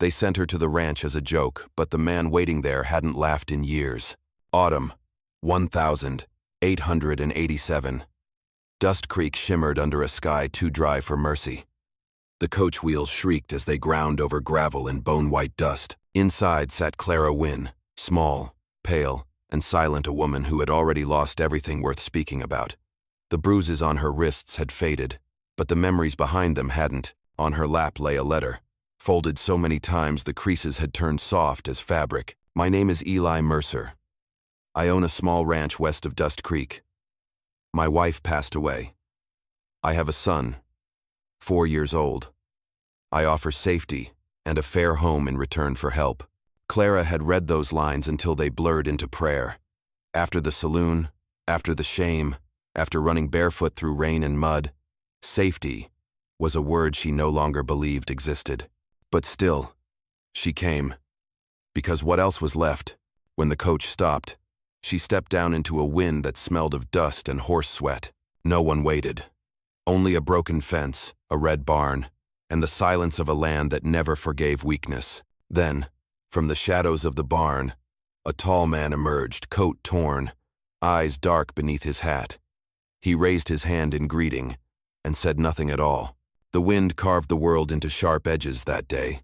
They sent her to the ranch as a joke, but the man waiting there hadn't laughed in years. Autumn, 1887. Dust Creek shimmered under a sky too dry for mercy. The coach wheels shrieked as they ground over gravel and bone-white dust. Inside sat Clara Wynn, small, pale, and silent, a woman who had already lost everything worth speaking about. The bruises on her wrists had faded, but the memories behind them hadn't. On her lap lay a letter, folded so many times the creases had turned soft as fabric. My name is Eli Mercer. I own a small ranch west of Dust Creek. My wife passed away. I have a son, 4 years old. I offer safety and a fair home in return for help. Clara had read those lines until they blurred into prayer. After the saloon, after the shame, after running barefoot through rain and mud, safety was a word she no longer believed existed. But still, she came. Because what else was left? When the coach stopped, she stepped down into a wind that smelled of dust and horse sweat. No one waited. Only a broken fence, a red barn, and the silence of a land that never forgave weakness. Then, from the shadows of the barn, a tall man emerged, coat torn, eyes dark beneath his hat. He raised his hand in greeting and said nothing at all. The wind carved the world into sharp edges that day.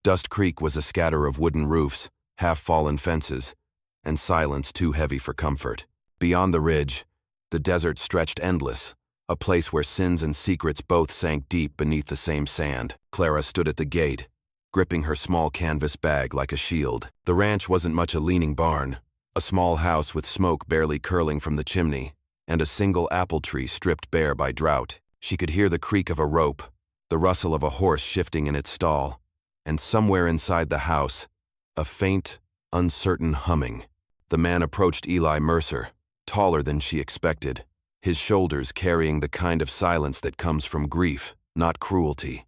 Dust Creek was a scatter of wooden roofs, half-fallen fences, and silence too heavy for comfort. Beyond the ridge, the desert stretched endless, a place where sins and secrets both sank deep beneath the same sand. Clara stood at the gate, gripping her small canvas bag like a shield. The ranch wasn't much a leaning barn, a small house with smoke barely curling from the chimney, and a single apple tree stripped bare by drought. She could hear the creak of a rope, the rustle of a horse shifting in its stall, and somewhere inside the house, a faint, uncertain humming. The man approached Eli Mercer, taller than she expected, his shoulders carrying the kind of silence that comes from grief, not cruelty.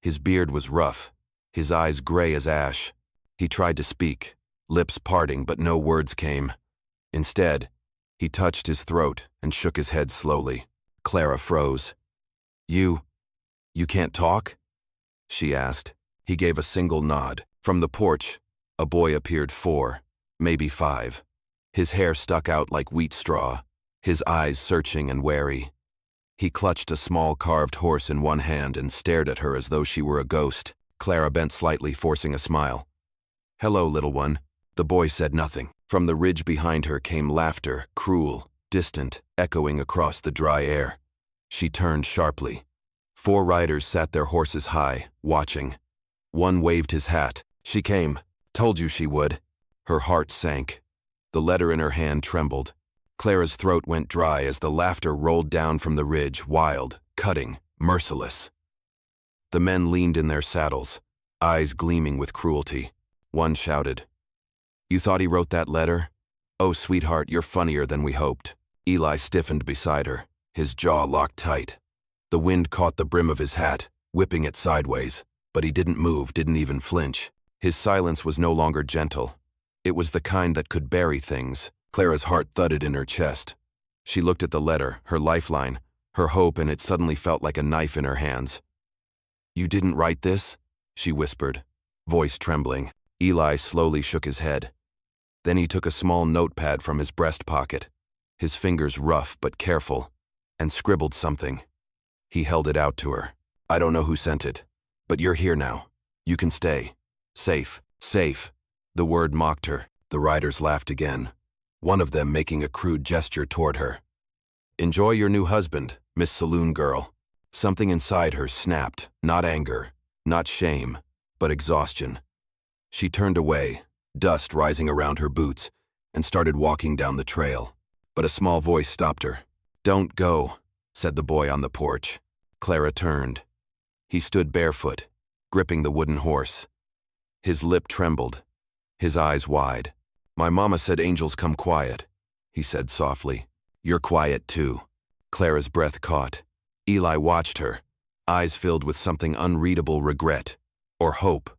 His beard was rough, his eyes gray as ash. He tried to speak, lips parting, but no words came. Instead, he touched his throat and shook his head slowly. Clara froze. You can't talk?" she asked. He gave a single nod. From the porch, a boy appeared, 4, maybe 5. His hair stuck out like wheat straw, his eyes searching and wary. He clutched a small carved horse in one hand and stared at her as though she were a ghost. Clara bent slightly, forcing a smile. "Hello, little one." The boy said nothing. From the ridge behind her came laughter, cruel, distant, echoing across the dry air. She turned sharply. 4 riders sat their horses high, watching. One waved his hat. "She came. Told you she would." Her heart sank. The letter in her hand trembled. Clara's throat went dry as the laughter rolled down from the ridge, wild, cutting, merciless. The men leaned in their saddles, eyes gleaming with cruelty. One shouted, "You thought he wrote that letter? Oh, sweetheart, you're funnier than we hoped." Eli stiffened beside her, his jaw locked tight. The wind caught the brim of his hat, whipping it sideways, but he didn't move, didn't even flinch. His silence was no longer gentle. It was the kind that could bury things. Clara's heart thudded in her chest. She looked at the letter, her lifeline, her hope, and it suddenly felt like a knife in her hands. "You didn't write this?" she whispered, voice trembling. Eli slowly shook his head. Then he took a small notepad from his breast pocket, his fingers rough but careful, and scribbled something. He held it out to her. "I don't know who sent it, but you're here now. You can stay. Safe, safe." The word mocked her. The riders laughed again, one of them making a crude gesture toward her. "Enjoy your new husband, Miss Saloon Girl." Something inside her snapped, not anger, not shame, but exhaustion. She turned away, dust rising around her boots, and started walking down the trail. But a small voice stopped her. "Don't go," said the boy on the porch. Clara turned. He stood barefoot, gripping the wooden horse. His lip trembled, his eyes wide. "My mama said angels come quiet," he said softly. "You're quiet too." Clara's breath caught. Eli watched her, eyes filled with something unreadable, regret, or hope,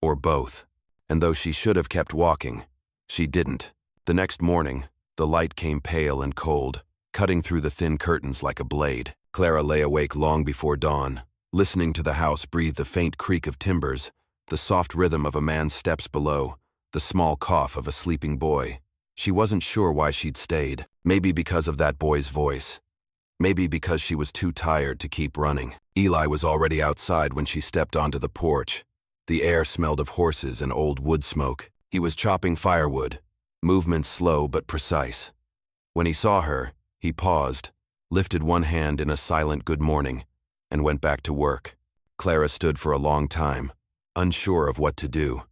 or both. And though she should have kept walking, she didn't. The next morning, the light came pale and cold, cutting through the thin curtains like a blade. Clara lay awake long before dawn, listening to the house breathe the faint creak of timbers, the soft rhythm of a man's steps below, the small cough of a sleeping boy. She wasn't sure why she'd stayed. Maybe because of that boy's voice. Maybe because she was too tired to keep running. Eli was already outside when she stepped onto the porch. The air smelled of horses and old wood smoke. He was chopping firewood, movements slow but precise. When he saw her, he paused, lifted one hand in a silent good morning, and went back to work. Clara stood for a long time, unsure of what to do.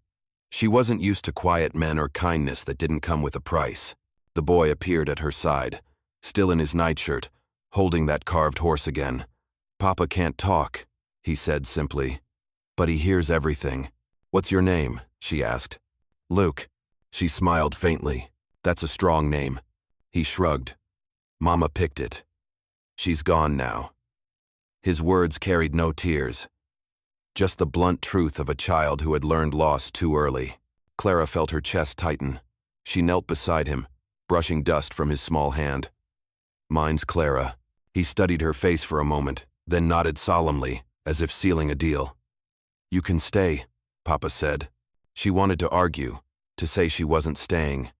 She wasn't used to quiet men or kindness that didn't come with a price. The boy appeared at her side, still in his nightshirt, holding that carved horse again. "Papa can't talk," he said simply, "but he hears everything." "What's your name?" she asked. "Luke." She smiled faintly. "That's a strong name." He shrugged. "Mama picked it. She's gone now." His words carried no tears, just the blunt truth of a child who had learned loss too early. Clara felt her chest tighten. She knelt beside him, brushing dust from his small hand. "Mine's Clara." He studied her face for a moment, then nodded solemnly, as if sealing a deal. "You can stay," Papa said. She wanted to argue, to say she wasn't staying,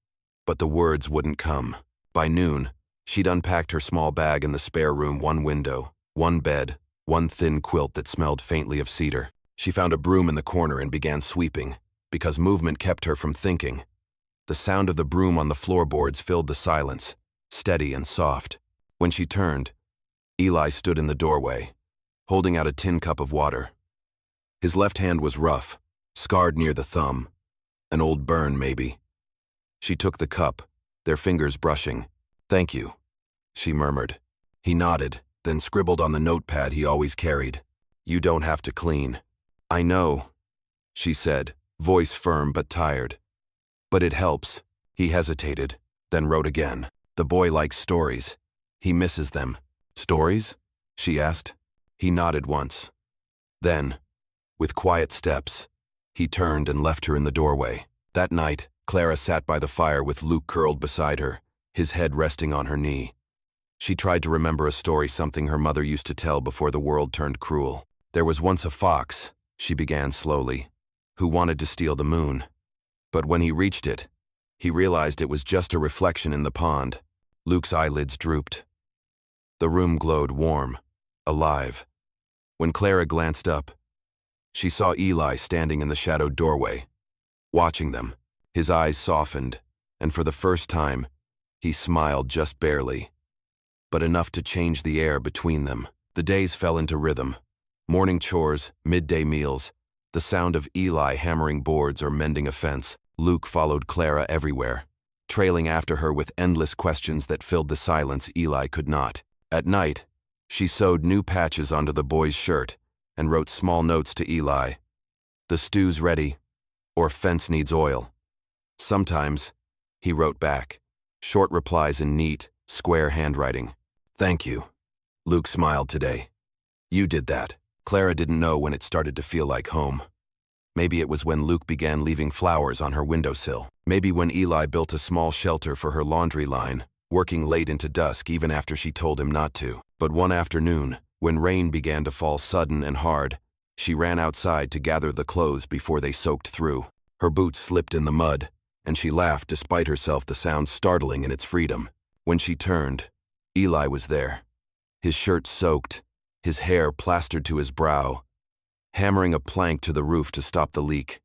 but the words wouldn't come. By noon, she'd unpacked her small bag in the spare room, one window, one bed, one thin quilt that smelled faintly of cedar. She found a broom in the corner and began sweeping, because movement kept her from thinking. The sound of the broom on the floorboards filled the silence, steady and soft. When she turned, Eli stood in the doorway, holding out a tin cup of water. His left hand was rough, scarred near the thumb. An old burn, maybe. She took the cup, their fingers brushing. "Thank you," she murmured. He nodded, then scribbled on the notepad he always carried. "You don't have to clean." "I know," she said, voice firm but tired. "But it helps." He hesitated, then wrote again. The boy likes stories. He misses them. "Stories?" she asked. He nodded once. Then, with quiet steps, he turned and left her in the doorway. That night, Clara sat by the fire with Luke curled beside her, his head resting on her knee. She tried to remember a story, something her mother used to tell before the world turned cruel. "There was once a fox," she began slowly, "who wanted to steal the moon. But when he reached it, he realized it was just a reflection in the pond." Luke's eyelids drooped. The room glowed warm, alive. When Clara glanced up, she saw Eli standing in the shadowed doorway, watching them. His eyes softened, and for the first time, he smiled just barely, but enough to change the air between them. The days fell into rhythm. Morning chores, midday meals, the sound of Eli hammering boards or mending a fence. Luke followed Clara everywhere, trailing after her with endless questions that filled the silence Eli could not. At night, she sewed new patches onto the boy's shirt and wrote small notes to Eli. "The stew's ready," or "Fence needs oil." Sometimes, he wrote back, short replies in neat, square handwriting. "Thank you." Luke smiled today. "You did that." Clara didn't know when it started to feel like home. Maybe it was when Luke began leaving flowers on her windowsill. Maybe when Eli built a small shelter for her laundry line, working late into dusk even after she told him not to. But one afternoon, when rain began to fall sudden and hard, she ran outside to gather the clothes before they soaked through. Her boots slipped in the mud, and she laughed despite herself, the sound startling in its freedom. When she turned, Eli was there, his shirt soaked, his hair plastered to his brow, hammering a plank to the roof to stop the leak.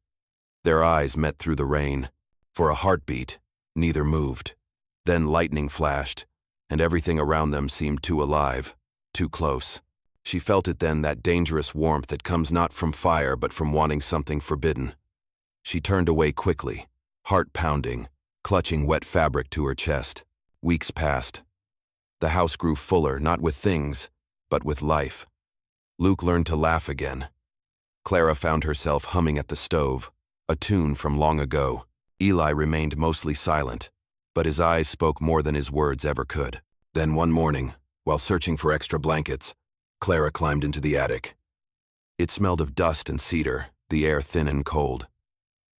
Their eyes met through the rain. For a heartbeat, neither moved. Then lightning flashed, and everything around them seemed too alive, too close. She felt it then, that dangerous warmth that comes not from fire but from wanting something forbidden. She turned away quickly, heart pounding, clutching wet fabric to her chest. Weeks passed. The house grew fuller, not with things, but with life. Luke learned to laugh again. Clara found herself humming at the stove, a tune from long ago. Eli remained mostly silent, but his eyes spoke more than his words ever could. Then one morning, while searching for extra blankets, Clara climbed into the attic. It smelled of dust and cedar, the air thin and cold.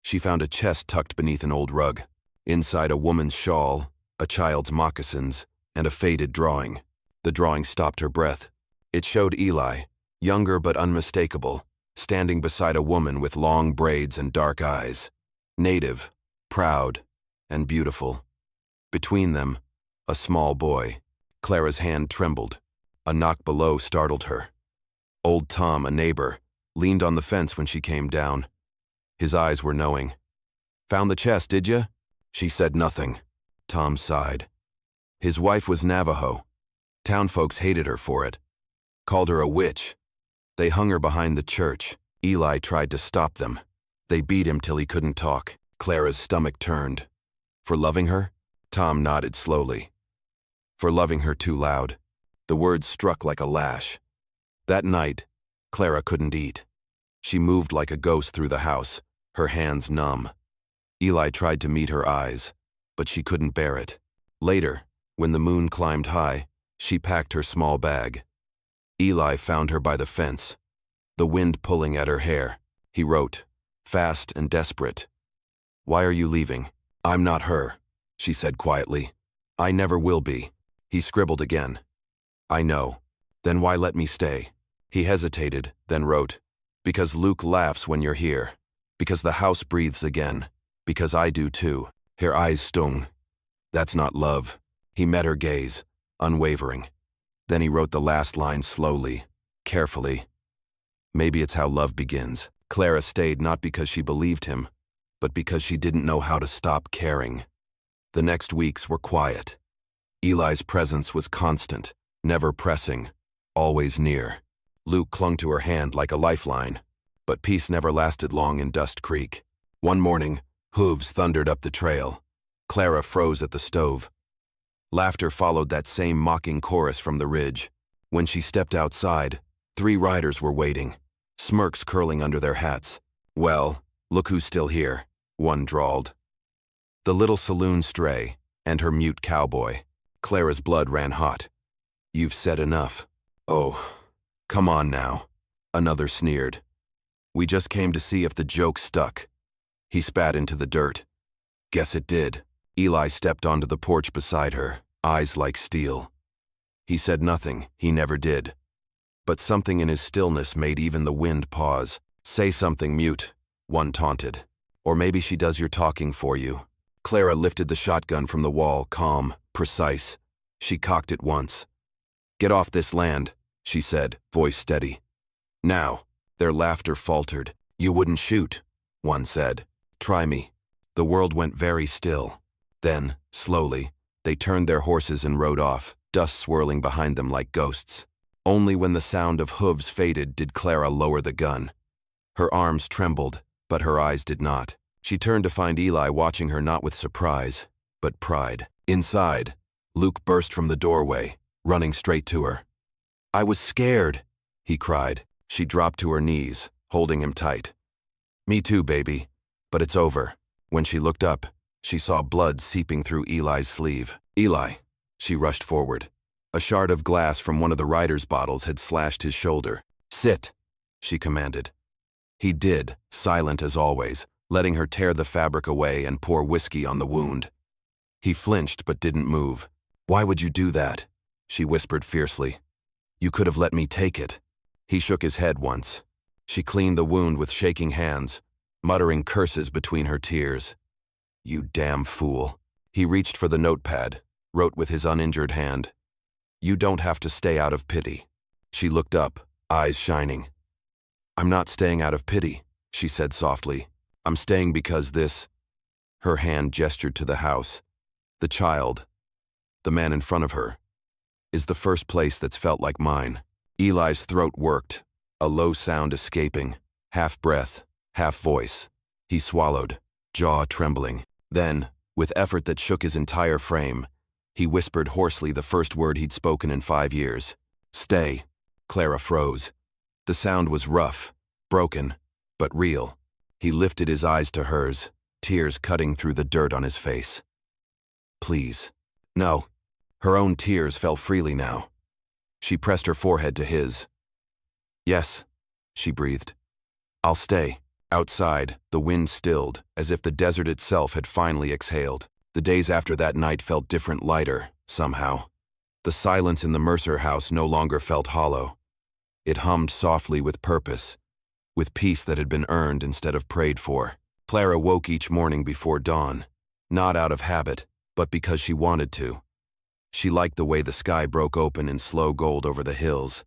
She found a chest tucked beneath an old rug. Inside, a woman's shawl, a child's moccasins, and a faded drawing. The drawing stopped her breath. It showed Eli, younger but unmistakable, standing beside a woman with long braids and dark eyes. Native, proud, and beautiful. Between them, a small boy. Clara's hand trembled. A knock below startled her. Old Tom, a neighbor, leaned on the fence when she came down. His eyes were knowing. "Found the chest, did ya?" She said nothing. Tom sighed. His wife was Navajo. Town folks hated her for it. Called her a witch. They hung her behind the church. Eli tried to stop them. They beat him till he couldn't talk. Clara's stomach turned. For loving her? Tom nodded slowly. For loving her too loud. The words struck like a lash. That night, Clara couldn't eat. She moved like a ghost through the house, her hands numb. Eli tried to meet her eyes, but she couldn't bear it. Later, when the moon climbed high, she packed her small bag. Eli found her by the fence, the wind pulling at her hair. He wrote, fast and desperate. "Why are you leaving?" "I'm not her," she said quietly. "I never will be." He scribbled again. "I know. Then why let me stay?" He hesitated, then wrote, "Because Luke laughs when you're here. Because the house breathes again. Because I do too." Her eyes stung. That's not love. He met her gaze, unwavering. Then he wrote the last line slowly, carefully. Maybe it's how love begins. Clara stayed not because she believed him, but because she didn't know how to stop caring. The next weeks were quiet. Eli's presence was constant, never pressing, always near. Luke clung to her hand like a lifeline, but peace never lasted long in Dust Creek. One morning, hooves thundered up the trail. Clara froze at the stove. Laughter followed that same mocking chorus from the ridge. When she stepped outside, 3 riders were waiting, smirks curling under their hats. "Well, look who's still here," one drawled. The little saloon stray and her mute cowboy. Clara's blood ran hot. "You've said enough." "Oh, come on now," another sneered. "We just came to see if the joke stuck." He spat into the dirt. "Guess it did." Eli stepped onto the porch beside her, eyes like steel. He said nothing, he never did. But something in his stillness made even the wind pause. "Say something, mute," one taunted. "Or maybe she does your talking for you." Clara lifted the shotgun from the wall, calm, precise. She cocked it once. "Get off this land," she said, voice steady. "Now." Their laughter faltered. "You wouldn't shoot," one said. "Try me." The world went very still. Then, slowly, they turned their horses and rode off, dust swirling behind them like ghosts. Only when the sound of hooves faded did Clara lower the gun. Her arms trembled, but her eyes did not. She turned to find Eli watching her not with surprise, but pride. Inside, Luke burst from the doorway, running straight to her. "I was scared," he cried. She dropped to her knees, holding him tight. "Me too, baby, but it's over." When she looked up, she saw blood seeping through Eli's sleeve. "Eli," she rushed forward. A shard of glass from one of the rider's bottles had slashed his shoulder. "Sit," she commanded. He did, silent as always, letting her tear the fabric away and pour whiskey on the wound. He flinched but didn't move. "Why would you do that?" she whispered fiercely. "You could have let me take it." He shook his head once. She cleaned the wound with shaking hands, muttering curses between her tears. "You damn fool." He reached for the notepad, wrote with his uninjured hand. "You don't have to stay out of pity." She looked up, eyes shining. "I'm not staying out of pity," she said softly. "I'm staying because this—" Her hand gestured to the house. "The child, the man in front of her, is the first place that's felt like mine." Eli's throat worked, a low sound escaping, half breath, half voice. He swallowed, jaw trembling. Then, with effort that shook his entire frame, he whispered hoarsely the first word he'd spoken in 5 years. "Stay." Clara froze. The sound was rough, broken, but real. He lifted his eyes to hers, tears cutting through the dirt on his face. "Please." "No." Her own tears fell freely now. She pressed her forehead to his. "Yes," she breathed. "I'll stay." Outside, the wind stilled, as if the desert itself had finally exhaled. The days after that night felt different, lighter, somehow. The silence in the Mercer house no longer felt hollow. It hummed softly with purpose. with peace that had been earned instead of prayed for. Clara woke each morning before dawn, not out of habit, but because she wanted to. She liked the way the sky broke open in slow gold over the hills,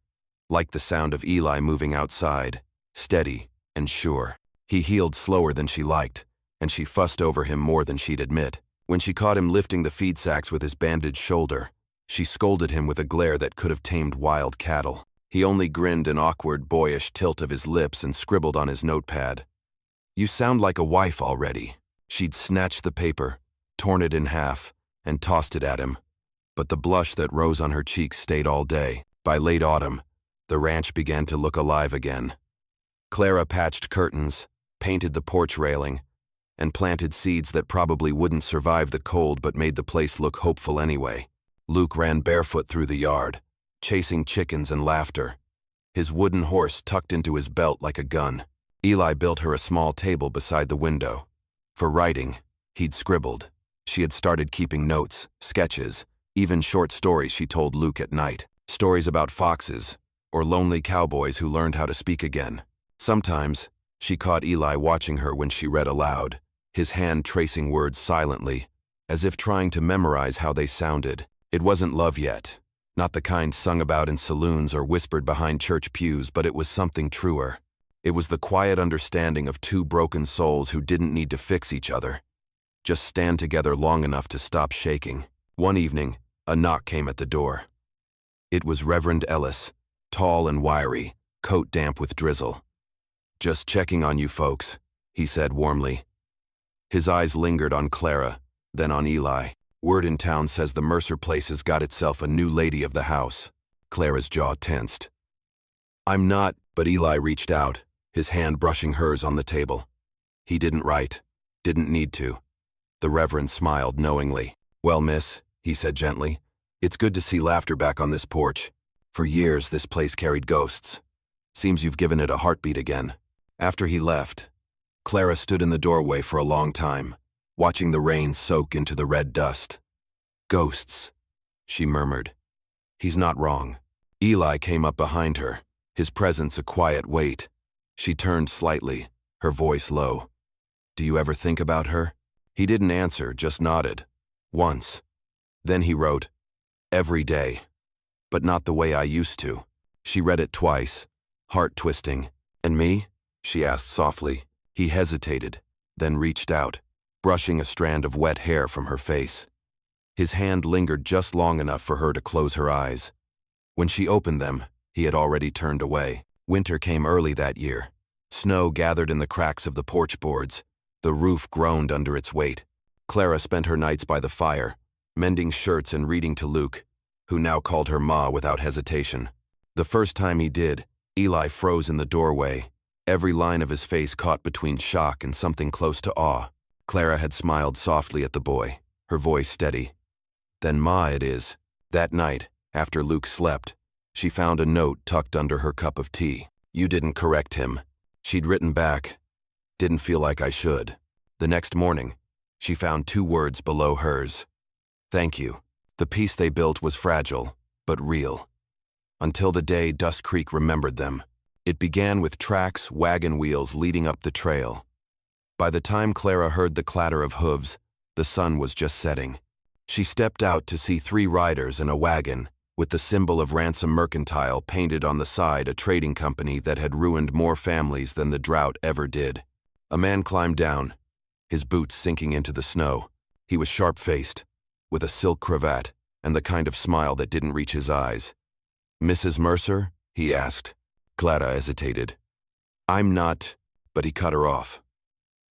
liked the sound of Eli moving outside, steady and sure. He healed slower than she liked, and she fussed over him more than she'd admit. When she caught him lifting the feed sacks with his bandaged shoulder, she scolded him with a glare that could have tamed wild cattle. He only grinned an awkward, boyish tilt of his lips and scribbled on his notepad. "You sound like a wife already." She'd snatched the paper, torn it in half, and tossed it at him. But the blush that rose on her cheeks stayed all day. By late autumn, the ranch began to look alive again. Clara patched curtains, painted the porch railing, and planted seeds that probably wouldn't survive the cold but made the place look hopeful anyway. Luke ran barefoot through the yard, chasing chickens and laughter, his wooden horse tucked into his belt like a gun. Eli built her a small table beside the window. For writing, he'd scribbled. She had started keeping notes, sketches, even short stories she told Luke at night. Stories about foxes, or lonely cowboys who learned how to speak again. Sometimes, she caught Eli watching her when she read aloud, his hand tracing words silently, as if trying to memorize how they sounded. It wasn't love yet, not the kind sung about in saloons or whispered behind church pews, but it was something truer. It was the quiet understanding of two broken souls who didn't need to fix each other, just stand together long enough to stop shaking. One evening, a knock came at the door. It was Reverend Ellis, tall and wiry, coat damp with drizzle. "Just checking on you folks," he said warmly. His eyes lingered on Clara, then on Eli. "Word in town says the Mercer place has got itself a new lady of the house." Clara's jaw tensed. "I'm not," but Eli reached out, his hand brushing hers on the table. He didn't write, didn't need to. The Reverend smiled knowingly. "Well, miss," he said gently, "it's good to see laughter back on this porch. For years, this place carried ghosts. Seems you've given it a heartbeat again." After he left, Clara stood in the doorway for a long time, watching the rain soak into the red dust. "Ghosts," she murmured. "He's not wrong." Eli came up behind her, his presence a quiet weight. She turned slightly, her voice low. "Do you ever think about her?" He didn't answer, just nodded. "Once." Then he wrote, "Every day. But not the way I used to." She read it twice, heart twisting. "And me?" she asked softly. He hesitated, then reached out, brushing a strand of wet hair from her face. His hand lingered just long enough for her to close her eyes. When she opened them, he had already turned away. Winter came early that year. Snow gathered in the cracks of the porch boards. The roof groaned under its weight. Clara spent her nights by the fire, mending shirts and reading to Luke, who now called her Ma without hesitation. The first time he did, Eli froze in the doorway, every line of his face caught between shock and something close to awe. Clara had smiled softly at the boy, her voice steady. "Then Ma it is." That night, after Luke slept, she found a note tucked under her cup of tea. "You didn't correct him." She'd written back, "Didn't feel like I should." The next morning, she found 2 words below hers. "Thank you." The peace they built was fragile, but real. Until the day Dust Creek remembered them. It began with tracks, wagon wheels leading up the trail. By the time Clara heard the clatter of hooves, the sun was just setting. She stepped out to see 3 riders and a wagon, with the symbol of Ransom Mercantile painted on the side, a trading company that had ruined more families than the drought ever did. A man climbed down, his boots sinking into the snow. He was sharp-faced, with a silk cravat and the kind of smile that didn't reach his eyes. "Mrs. Mercer?" he asked. Clara hesitated. "I'm not," but he cut her off.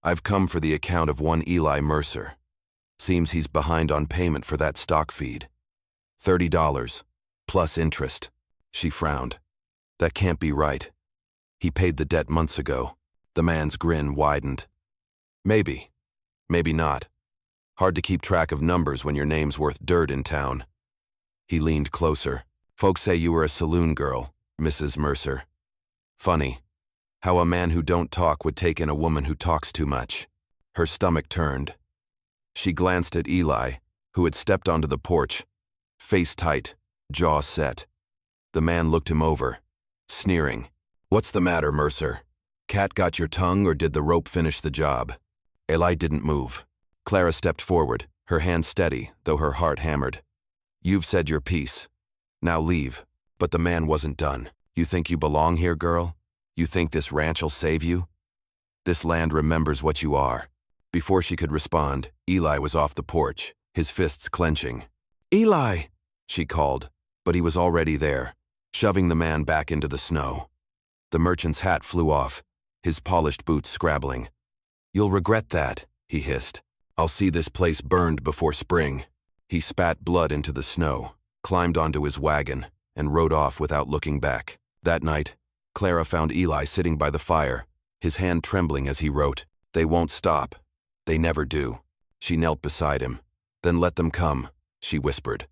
"I've come for the account of one Eli Mercer. Seems he's behind on payment for that stock feed. $30, plus interest." She frowned. "That can't be right. He paid the debt months ago." The man's grin widened. "Maybe. Maybe not. Hard to keep track of numbers when your name's worth dirt in town." He leaned closer. "Folks say you were a saloon girl, Mrs. Mercer. Funny, how a man who don't talk would take in a woman who talks too much." Her stomach turned. She glanced at Eli, who had stepped onto the porch, face tight, jaw set. The man looked him over, sneering. "What's the matter, Mercer?" Cat got your tongue, or did the rope finish the job? Eli didn't move. Clara stepped forward, her hand steady, though her heart hammered. You've said your piece. Now leave. But the man wasn't done. You think you belong here, girl? You think this ranch'll save you? This land remembers what you are. Before she could respond, Eli was off the porch, his fists clenching. Eli! She called, but he was already there, shoving the man back into the snow. The merchant's hat flew off, his polished boots scrabbling. You'll regret that, he hissed. I'll see this place burned before spring. He spat blood into the snow, climbed onto his wagon, and rode off without looking back. That night, Clara found Eli sitting by the fire, his hand trembling as he wrote, They won't stop. They never do. She knelt beside him. Then let them come, she whispered.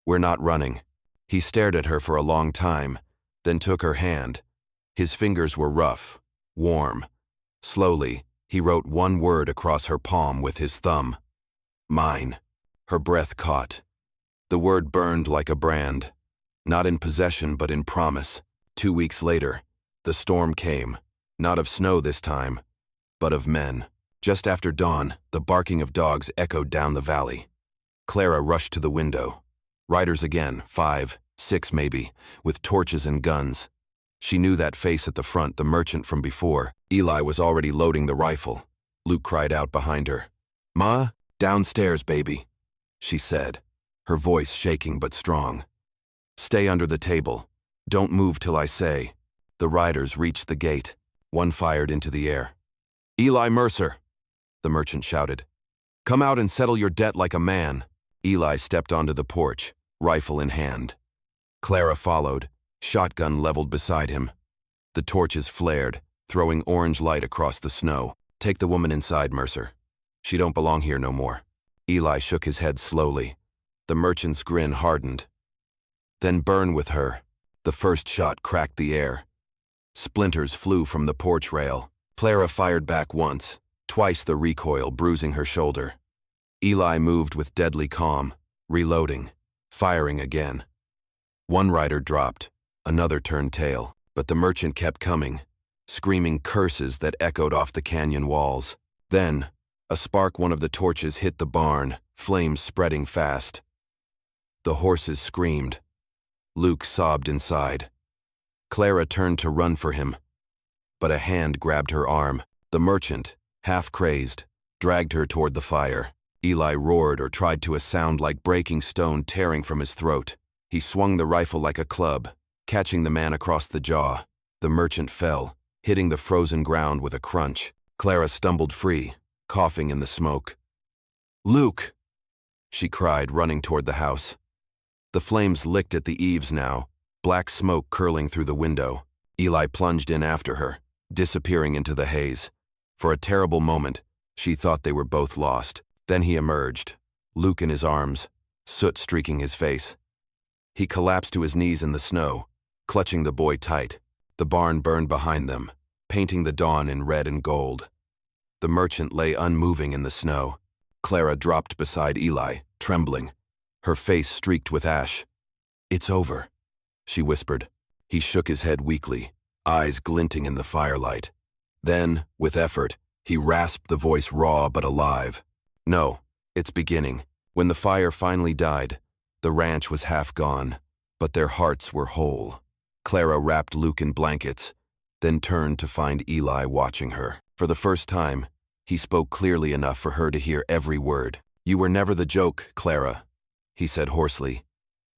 We're not running. He stared at her for a long time, then took her hand. His fingers were rough, warm. Slowly, he wrote one word across her palm with his thumb. Mine. Her breath caught. The word burned like a brand. Not in possession, but in promise. 2 weeks later, the storm came. Not of snow this time, but of men. Just after dawn, the barking of dogs echoed down the valley. Clara rushed to the window. Riders again, 5, 6 maybe, with torches and guns. She knew that face at the front, the merchant from before. Eli was already loading the rifle. Luke cried out behind her. Ma, downstairs, baby, she said, her voice shaking but strong. Stay under the table. Don't move till I say. The riders reached the gate. One fired into the air. Eli Mercer, the merchant shouted. Come out and settle your debt like a man. Eli stepped onto the porch, rifle in hand. Clara followed, shotgun leveled beside him. The torches flared, throwing orange light across the snow. Take the woman inside, Mercer. She don't belong here no more. Eli shook his head slowly. The merchant's grin hardened. Then burn with her. The first shot cracked the air. Splinters flew from the porch rail. Clara fired back once, twice the recoil bruising her shoulder. Eli moved with deadly calm, reloading, firing again. One rider dropped, another turned tail, but the merchant kept coming, screaming curses that echoed off the canyon walls. Then, a spark one of the torches hit the barn, flames spreading fast. The horses screamed. Luke sobbed inside. Clara turned to run for him, but a hand grabbed her arm. The merchant, half crazed, dragged her toward the fire. Eli roared or tried to, a sound like breaking stone tearing from his throat. He swung the rifle like a club, catching the man across the jaw. The merchant fell, hitting the frozen ground with a crunch. Clara stumbled free, coughing in the smoke. Luke! She cried, running toward the house. The flames licked at the eaves now, black smoke curling through the window. Eli plunged in after her, disappearing into the haze. For a terrible moment, she thought they were both lost. Then he emerged, Luke in his arms, soot streaking his face. He collapsed to his knees in the snow, clutching the boy tight. The barn burned behind them, painting the dawn in red and gold. The merchant lay unmoving in the snow. Clara dropped beside Eli, trembling, her face streaked with ash. It's over, she whispered. He shook his head weakly, eyes glinting in the firelight. Then, with effort, he rasped the voice raw but alive. No, it's beginning. When the fire finally died, the ranch was half gone, but their hearts were whole. Clara wrapped Luke in blankets, then turned to find Eli watching her. For the first time, he spoke clearly enough for her to hear every word. You were never the joke, Clara, he said hoarsely.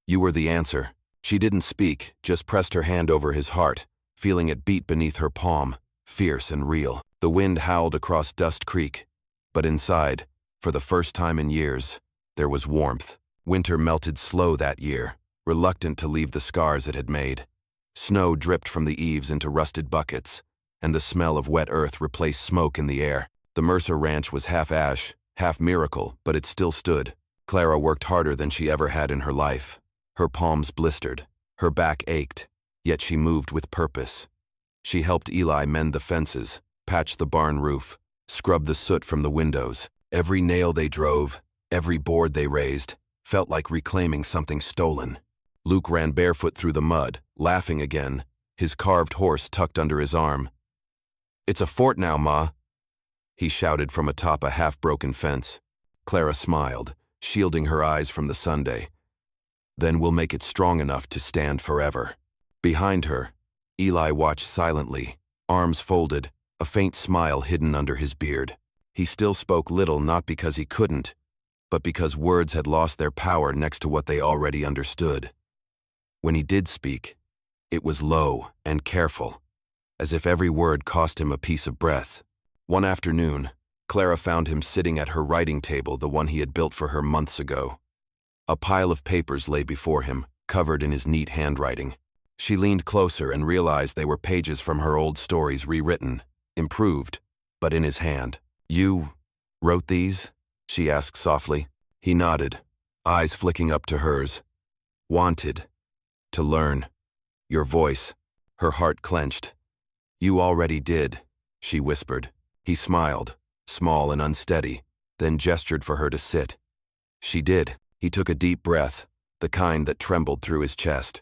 You were the answer. She didn't speak, just pressed her hand over his heart, feeling it beat beneath her palm, fierce and real. The wind howled across Dust Creek, but inside, for the first time in years, there was warmth. Winter melted slow that year, reluctant to leave the scars it had made. Snow dripped from the eaves into rusted buckets, and the smell of wet earth replaced smoke in the air. The Mercer ranch was half ash, half miracle, but it still stood. Clara worked harder than she ever had in her life. Her palms blistered, her back ached, yet she moved with purpose. She helped Eli mend the fences, patch the barn roof, scrub the soot from the windows. Every nail they drove, every board they raised, felt like reclaiming something stolen. Luke ran barefoot through the mud, laughing again, his carved horse tucked under his arm. "It's a fort now, Ma," he shouted from atop a half-broken fence. Clara smiled, shielding her eyes from the Sunday. "Then we'll make it strong enough to stand forever." Behind her, Eli watched silently, arms folded, a faint smile hidden under his beard. He still spoke little, not because he couldn't, but because words had lost their power next to what they already understood. When he did speak, it was low and careful, as if every word cost him a piece of breath. One afternoon, Clara found him sitting at her writing table, the one he had built for her months ago. A pile of papers lay before him, covered in his neat handwriting. She leaned closer and realized they were pages from her old stories, rewritten, improved, but in his hand. "You wrote these?" she asked softly. He nodded, eyes flicking up to hers. "Wanted to learn your voice." Her heart clenched. "You already did," she whispered. He smiled, small and unsteady, then gestured for her to sit. She did. He took a deep breath, the kind that trembled through his chest.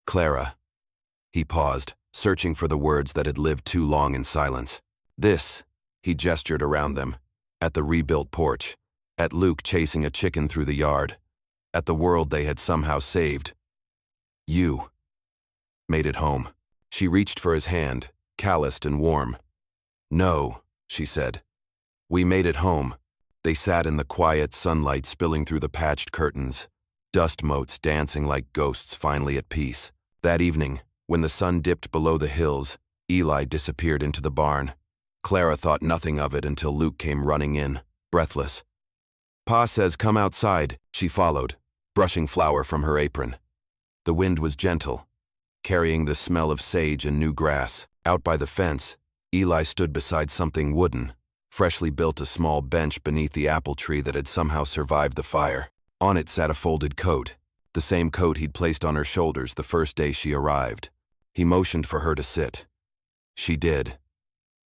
"Clara." He paused, searching for the words that had lived too long in silence. "This," he gestured around them, at the rebuilt porch, at Luke chasing a chicken through the yard, at the world they had somehow saved. "You made it home." She reached for his hand, calloused and warm. "No," she said. "We made it home." They sat in the quiet sunlight spilling through the patched curtains, dust motes dancing like ghosts finally at peace. That evening, when the sun dipped below the hills, Eli disappeared into the barn. Clara thought nothing of it until Luke came running in, breathless. "Pa says come outside," she followed, brushing flour from her apron. The wind was gentle, carrying the smell of sage and new grass. Out by the fence, Eli stood beside something wooden, freshly built, a small bench beneath the apple tree that had somehow survived the fire. On it sat a folded coat, the same coat he'd placed on her shoulders the first day she arrived. He motioned for her to sit. She did.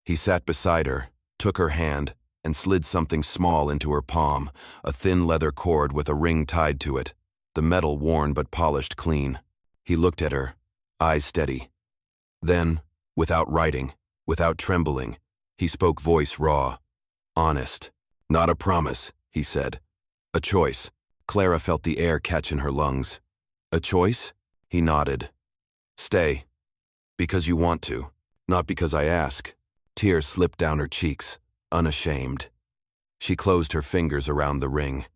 He sat beside her, took her hand, and slid something small into her palm, a thin leather cord with a ring tied to it, the metal worn but polished clean. He looked at her, eyes steady. Then, without writing, without trembling, he spoke, voice raw, honest. "Not a promise," he said. "A choice." Clara felt the air catch in her lungs. "A choice?" He nodded. "Stay. Because you want to, not because I ask." Tears slipped down her cheeks, unashamed. She closed her fingers around the ring.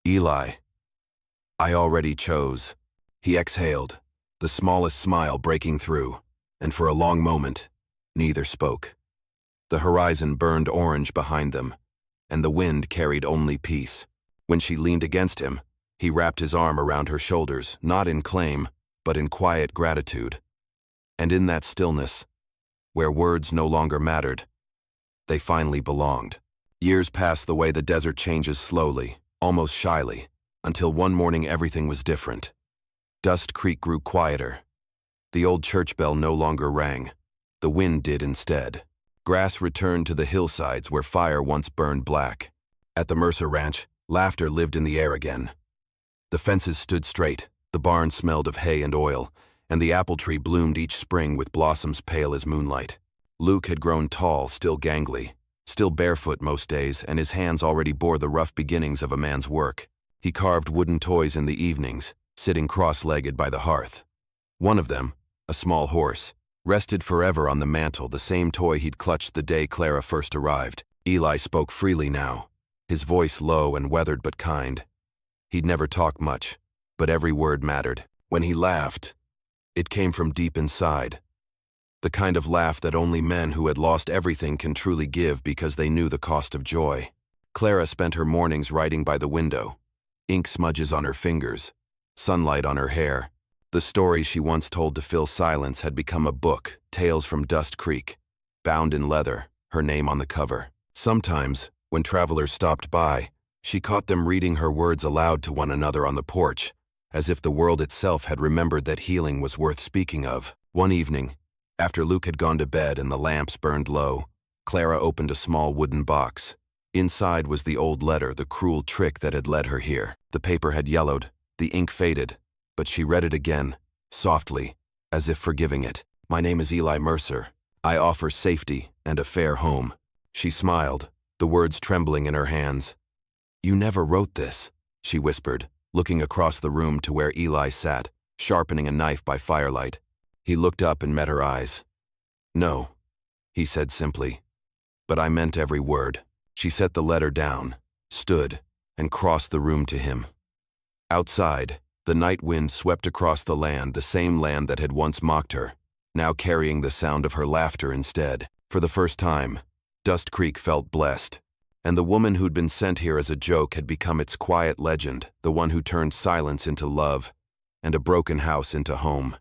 "Eli, I already chose." He exhaled, the smallest smile breaking through, and for a long moment, neither spoke. The horizon burned orange behind them, and the wind carried only peace. When she leaned against him, he wrapped his arm around her shoulders, not in claim, but in quiet gratitude. And in that stillness, where words no longer mattered, they finally belonged. Years passed the way the desert changes slowly, almost shyly, until one morning everything was different. Dust Creek grew quieter. The old church bell no longer rang. The wind did instead. Grass returned to the hillsides where fire once burned black. At the Mercer ranch, laughter lived in the air again. The fences stood straight, the barn smelled of hay and oil, and the apple tree bloomed each spring with blossoms pale as moonlight. Luke had grown tall, still gangly, still barefoot most days, and his hands already bore the rough beginnings of a man's work. He carved wooden toys in the evenings, sitting cross-legged by the hearth. One of them, a small horse, rested forever on the mantel, the same toy he'd clutched the day Clara first arrived. Eli spoke freely now, his voice low and weathered but kind. He'd never talked much, but every word mattered. When he laughed, it came from deep inside. The kind of laugh that only men who had lost everything can truly give because they knew the cost of joy. Clara spent her mornings writing by the window, ink smudges on her fingers, sunlight on her hair. The story she once told to fill silence had become a book, Tales from Dust Creek, bound in leather, her name on the cover. Sometimes, when travelers stopped by, she caught them reading her words aloud to one another on the porch, as if the world itself had remembered that healing was worth speaking of. One evening, after Luke had gone to bed and the lamps burned low, Clara opened a small wooden box. Inside was the old letter, the cruel trick that had led her here. The paper had yellowed, the ink faded, but she read it again, softly, as if forgiving it. "My name is Eli Mercer. I offer safety and a fair home." She smiled, the words trembling in her hands. "You never wrote this," she whispered, looking across the room to where Eli sat, sharpening a knife by firelight. He looked up and met her eyes. "No," he said simply. "But I meant every word." She set the letter down, stood, and crossed the room to him. Outside, the night wind swept across the land, the same land that had once mocked her, now carrying the sound of her laughter instead. For the first time, Dust Creek felt blessed, and the woman who'd been sent here as a joke had become its quiet legend, the one who turned silence into love and a broken house into home.